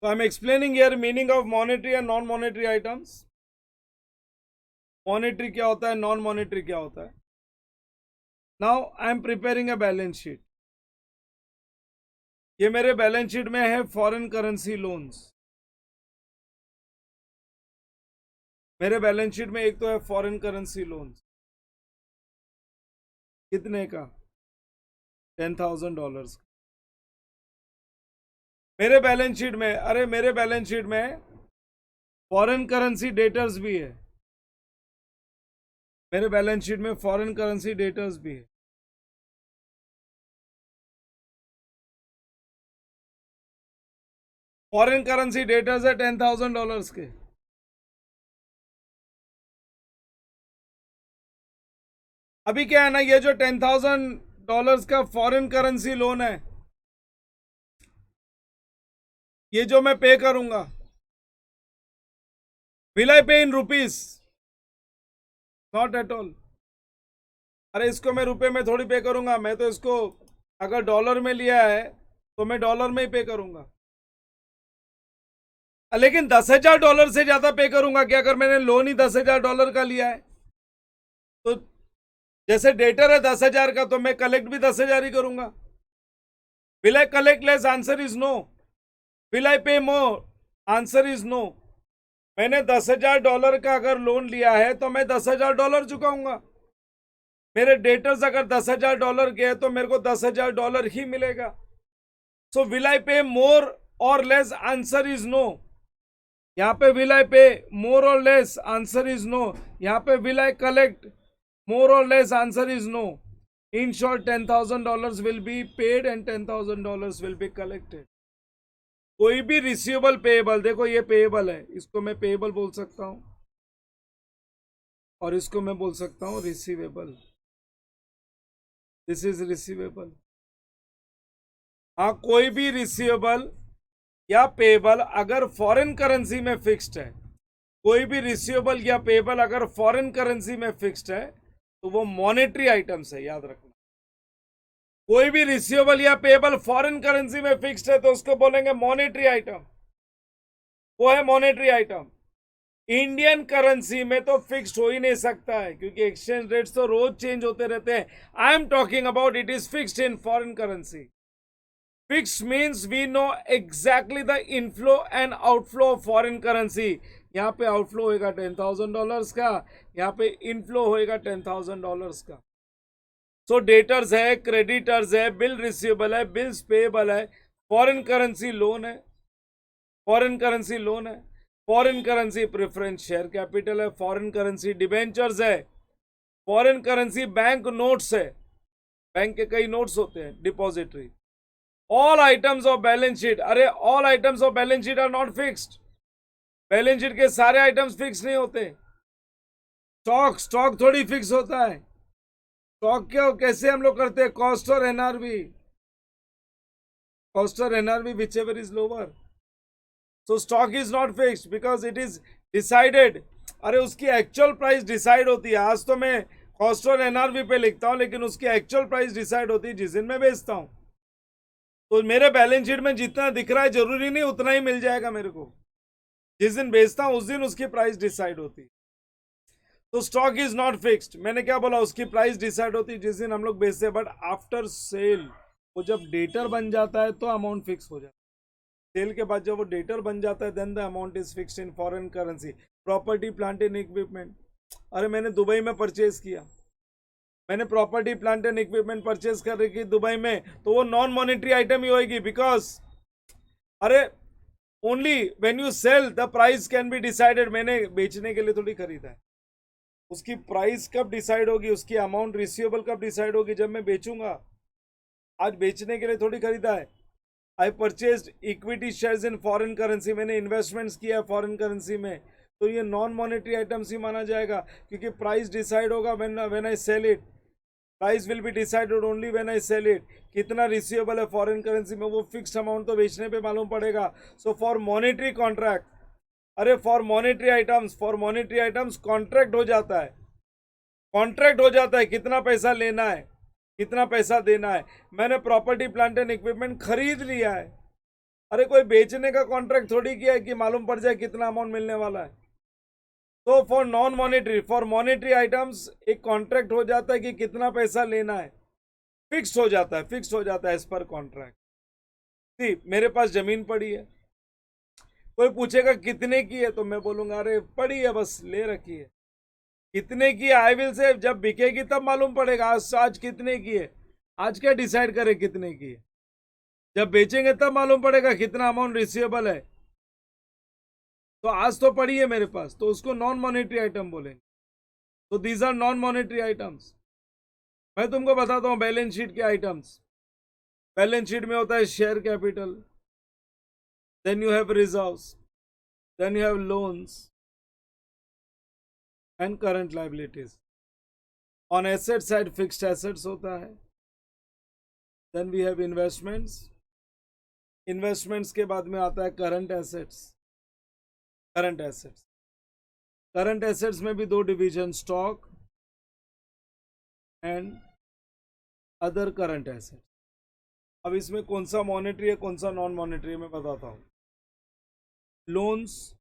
So I'm explaining here meaning of monetary and non-monetary items. Monetary क्या होता है, non-monetary क्या होता है. Now I'm preparing a balance sheet. ये मेरे बैलेंस शीट में है फॉरेन करेंसी लोन्स. मेरे बैलेंस शीट में एक तो है फॉरेन करेंसी लोन्स. कितने का? $10,000. मेरे बैलेंस शीट में, अरे मेरे बैलेंस शीट में फॉरेन करेंसी डेटर्स भी है. मेरे बैलेंस शीट में फॉरेन करेंसी डेटर्स भी है. फॉरेन करेंसी डेटर्स है $10,000 के. अभी क्या है ना, ये जो $10,000 का फॉरेन करेंसी लोन है, ये जो मैं पे करूंगा, विल आई पे in rupees? Not at all. अरे इसको मैं रुपए में थोड़ी पे करूंगा. मैं तो इसको अगर डॉलर में लिया है तो मैं डॉलर में ही पे करूंगा. लेकिन $10,000 से ज्यादा पे करूंगा क्या अगर मैंने लोन ही $10,000 का लिया है? तो जैसे डेटर है 10,000 का, तो मैं कलेक्ट भी 10,000 ही करूंगा. Will I collect less? Answer is no. Will I pay more? Answer is no. मैंने $10,000 का अगर लोन लिया है तो मैं $10,000 चुकाऊंगा. मेरे डेटर्स अगर $10,000 के हैं तो मेरे को $10,000 ही मिलेगा. सो विल आई पे मोर और लेस? Answer is no. यहाँ पे विल आई पे मोर और लेस? Answer is no. यहाँ पे विल आई कलेक्ट मोर और less? Answer is no. In short $10,000 will be paid and $10,000 will be collected. कोई भी receivable payable, देखो ये पेएबल है, इसको मैं पेएबल बोल सकता हूं और इसको मैं बोल सकता हूं रिसीवेबल. This is receivable. हाँ, कोई भी रिसीवेबल या पेएबल अगर फॉरेन करेंसी में फिक्स्ड है, कोई भी रिसीवेबल या पेएबल अगर फॉरेन करेंसी में फिक्स्ड है तो वो मॉनेटरी आइटम्स है, याद रखना. कोई भी रिसीवेबल या पेएबल फॉरेन करेंसी में फिक्स्ड है तो उसको बोलेंगे मॉनेटरी आइटम. वो है मॉनेटरी आइटम. इंडियन करेंसी में तो फिक्स्ड हो ही नहीं सकता है क्योंकि एक्सचेंज रेट्स तो रोज चेंज होते रहते हैं. I am talking about it is fixed in foreign currency. Fixed means we know exactly the inflow and outflow of foreign currency. यहाँ पे आउटफ्लो होएगा $10,000 का, यहाँ पे इनफ्लो होएगा $10,000 का. सो डेटर्स है, क्रेडिटर्स है, बिल रिसीवेबल है, बिल्स पेएबल है, फॉरेन करेंसी लोन है, फॉरेन करेंसी लोन है, foreign currency preference share capital है, फॉरेन करेंसी डिबेंचर्स है, फॉरेन करेंसी बैंक नोट्स है. बैंक के कई नोट्स होते हैं depository. All items of balance sheet, अरे all items of balance sheet are not fixed. Balance sheet के सारे आइटम्स फिक्स नहीं होते. स्टॉक थोड़ी फिक्स होता है. स्टॉक क्या कैसे हम लोग करते हैं? कॉस्ट और एनआरवी. कॉस्ट और NRV which ever is lower. So stock is not fixed because it is decided. अरे उसकी एक्चुअल प्राइस डिसाइड होती है. आज तो मैं कॉस्ट और एनआरवी पे लिखता हूं लेकिन उसकी एक्चुअल प्राइस डिसाइड होती है जिस दिन मैं बेचता हूं. तो मेरे बैलेंस शीट में जितना दिख रहा है जरूरी नहीं उतना ही मिल जाएगा मेरे को. जिस दिन बेचता हूं उस दिन उसकी प्राइस डिसाइड होती है. तो स्टॉक इज नॉट फिक्स्ड. मैंने क्या बोला? उसकी प्राइस डिसाइड होती है जिस दिन हम लोग बेचते हैं. बट आफ्टर सेल वो जब डेटर बन जाता है तो अमाउंट फिक्स हो जाता है. सेल के बाद जब वो डेटर बन जाता है then the amount is fixed in foreign currency. Property plant and equipment, अरे मैंने दुबई में परचेज किया, मैंने property plant and equipment purchase कर रखी दुबई में, तो वो नॉन मॉनेटरी आइटम ही होगी. बिकॉज अरे only when you sell the price can be decided. मैंने बेचने के लिए थोड़ी खरीदा है. उसकी प्राइस कब डिसाइड होगी, उसकी अमाउंट रिसीवेबल कब डिसाइड होगी? जब मैं बेचूंगा. आज बेचने के लिए थोड़ी खरीदा है. I purchase equity shares in foreign currency. मैंने इन्वेस्टमेंट्स किया है फॉरेन करेंसी में, तो ये नॉन मॉनेटरी आइटम्स ही माना जाएगा क्योंकि प्राइस डिसाइड होगा when I sell it. Price will be decided only when I sell it. कितना रिसीवेबल है फॉरेन करेंसी में वो फिक्स्ड अमाउंट तो बेचने पे मालूम पड़ेगा. सो फॉर मॉनेटरी कॉन्ट्रैक्ट, अरे फॉर मॉनेटरी आइटम्स कॉन्ट्रैक्ट हो जाता है. कॉन्ट्रैक्ट हो जाता है कितना पैसा लेना है, कितना पैसा देना है. मैंने प्रॉपर्टी प्लांट एंड इक्विपमेंट खरीद लिया है. अरे कोई बेचने का कॉन्ट्रैक्ट थोड़ी किया है कि मालूम पड़ जाए कितना अमाउंट मिलने वाला है। तो for non monetary, for monetary items एक कॉन्ट्रैक्ट हो जाता है कि कितना पैसा लेना है, फिक्स हो जाता है, फिक्स हो जाता है एज पर कॉन्ट्रैक्ट। सी मेरे पास जमीन पड़ी है, कोई पूछेगा कितने की है तो मैं बोलूंगा अरे पड़ी है बस ले रखी है। कितने की आई विल से, जब बिकेगी तब मालूम पड़ेगा आज कितने की है। आज क्या डिसाइड करे कितने की है, जब बेचेंगे तब मालूम पड़ेगा कितना अमाउंट रिसीवेबल है। तो आज तो पड़ी है मेरे पास, तो उसको नॉन मॉनेटरी आइटम बोलेंगे। तो these are non monetary items. मैं तुमको बताता हूं बैलेंस शीट के आइटम्स। बैलेंस शीट में होता है share capital, then you have reserves, then you have loans and current liabilities. On asset side fixed assets होता है, then we have investments. Investments के बाद में आता है current assets. Current assets, current assets में भी दो division, stock and other current assets. अब इसमें कौन सा मॉनेटरी है कौन सा नॉन मॉनेटरी मैं बताता हूँ। Loans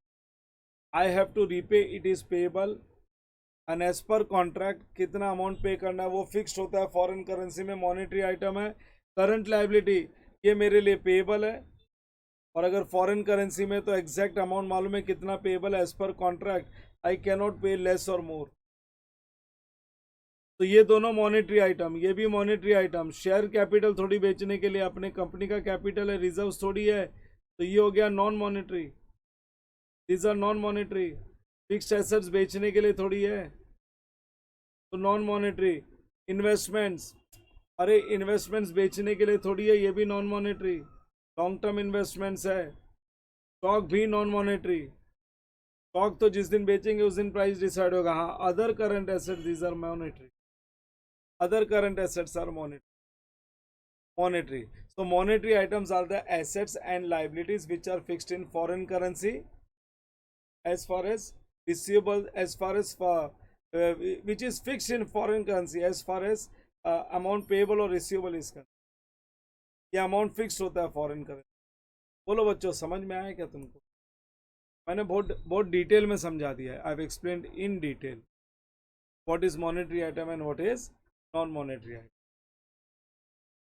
I have to repay, it is payable and as per contract कितना अमाउंट पे करना है वो फिक्स्ड होता है, फॉरेन करेंसी में मॉनेटरी आइटम है। करंट लाइबिलिटी ये मेरे लिए पेएबल है, और अगर फॉरेन करेंसी में तो एग्जैक्ट अमाउंट मालूम है कितना पेएबल है as per contract, I can not pay less और मोर। तो ये दोनों मॉनेटरी आइटम, ये भी मॉनेटरी आइटम। शेयर कैपिटल थोड़ी बेचने के लिए, अपने कंपनी का कैपिटल है, रिजर्व्स थोड़ी है, तो ये हो गया non monetary, these are non monetary. Fixed assets बेचने के लिए थोड़ी है तो नॉन मॉनेटरी। इन्वेस्टमेंट्स, अरे इन्वेस्टमेंट्स बेचने के लिए थोड़ी है, ये भी non monetary, long term investments है। स्टॉक भी नॉन मॉनेटरी, स्टॉक तो जिस दिन बेचेंगे उस दिन प्राइस डिसाइड होगा। हाँ, other current asset these are monetary, other current assets are monetary. So monetary items are the assets and liabilities which are fixed in foreign currency, as far as receivable, as far as which is fixed in foreign currency as far as amount payable or receivable is concerned। ये amount fix होता है foreign currency. बोलो बच्चों समझ में आया क्या तुमको? मैंने बहुत बहुत डिटेल में समझा दिया है। I have explained in detail what is monetary item and what is non monetary item.